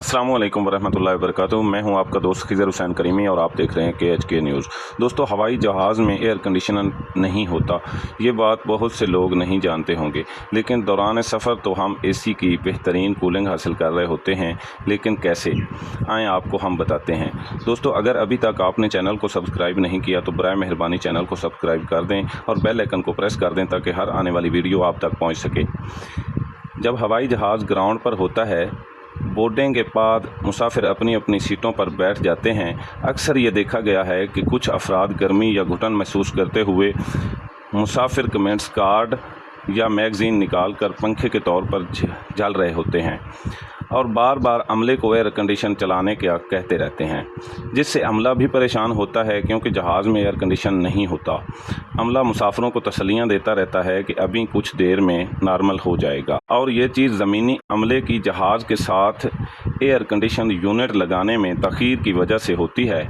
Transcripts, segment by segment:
अस्सलाम वालेकुम वरहमतुल्लाहि वबरकातुहू। मैं हूं आपका दोस्त खिज़र हुसैन करीमी और आप देख रहे हैं KHK न्यूज़। दोस्तों, हवाई जहाज़ में एयर कंडीशनर नहीं होता, ये बात बहुत से लोग नहीं जानते होंगे, लेकिन दौरान सफ़र तो हम AC की बेहतरीन कूलिंग हासिल कर रहे होते हैं। लेकिन कैसे, आएँ आपको हम बताते हैं। दोस्तों, अगर अभी तक आपने चैनल को सब्सक्राइब नहीं किया तो बराए मेहरबानी चैनल को सब्सक्राइब कर दें और बेल आइकन को प्रेस कर दें ताकि हर आने वाली वीडियो आप तक पहुँच सके। जब हवाई जहाज़ ग्राउंड पर होता है, बोर्डिंग के बाद मुसाफिर अपनी अपनी सीटों पर बैठ जाते हैं। अक्सर ये देखा गया है कि कुछ अफराद गर्मी या घुटन महसूस करते हुए मुसाफिर कमेंट्स कार्ड या मैगज़ीन निकाल कर पंखे के तौर पर झल रहे होते हैं और बार बार अमले को एयर कंडीशन चलाने का कहते रहते हैं, जिससे अमला भी परेशान होता है क्योंकि जहाज़ में एयर कंडीशन नहीं होता। अमला मुसाफिरों को तसल्लियाँ देता रहता है कि अभी कुछ देर में नॉर्मल हो जाएगा, और ये चीज़ ज़मीनी अमले की जहाज़ के साथ एयर कंडीशन यूनिट लगाने में तख़ीर की वजह से होती है,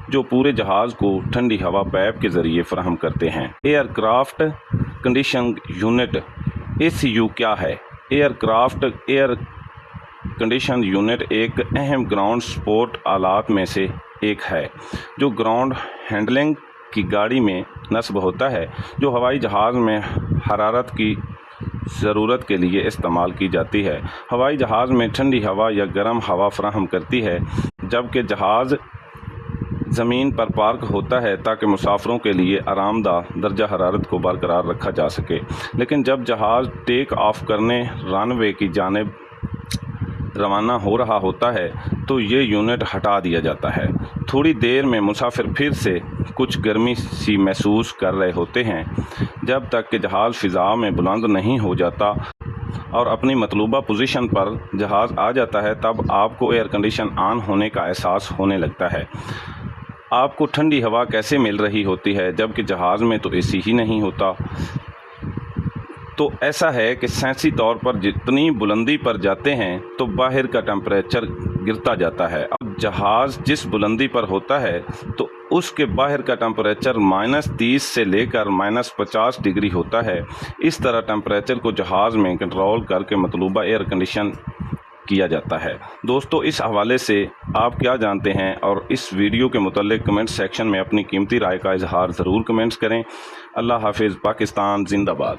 जो पूरे जहाज़ को ठंडी हवा पाइप के ज़रिए फ़राहम करते हैं। एयरक्राफ्ट कंडीशन यूनिट ACU क्या है? एयरक्राफ्ट एयर कंडीशन यूनिट एक अहम ग्राउंड सपोर्ट आलात में से एक है, जो ग्राउंड हैंडलिंग की गाड़ी में नस्ब होता है, जो हवाई जहाज़ में हरारत की ज़रूरत के लिए इस्तेमाल की जाती है। हवाई जहाज़ में ठंडी हवा या गर्म हवा फराहम करती है, जबकि जहाज़ ज़मीन पर पार्क होता है ताकि मुसाफिरों के लिए आरामदाह दर्जा हरारत को बरकरार रखा जा सके। लेकिन जब जहाज़ टेक ऑफ करने रनवे की जानिब रवाना हो रहा होता है तो ये यूनिट हटा दिया जाता है। थोड़ी देर में मुसाफिर फिर से कुछ गर्मी सी महसूस कर रहे होते हैं। जब तक कि जहाज़ फ़िज़ा में बुलंद नहीं हो जाता और अपनी मतलूबा पोजीशन पर जहाज़ आ जाता है, तब आपको एयर कंडीशन ऑन होने का एहसास होने लगता है। आपको ठंडी हवा कैसे मिल रही होती है जबकि जहाज़ में तो AC ही नहीं होता? तो ऐसा है कि साइंसी तौर पर जितनी बुलंदी पर जाते हैं तो बाहर का टेम्परेचर गिरता जाता है। अब जहाज़ जिस बुलंदी पर होता है तो उसके बाहर का टेम्परेचर -30 से लेकर -50 डिग्री होता है। इस तरह टेम्परेचर को जहाज़ में कंट्रोल करके मतलूबा एयर कंडीशन किया जाता है। दोस्तों, इस हवाले से आप क्या जानते हैं और इस वीडियो के मुतालिक कमेंट सेक्शन में अपनी कीमती राय का इजहार ज़रूर कमेंट्स करें। अल्लाह हाफिज़। पाकिस्तान जिंदाबाद।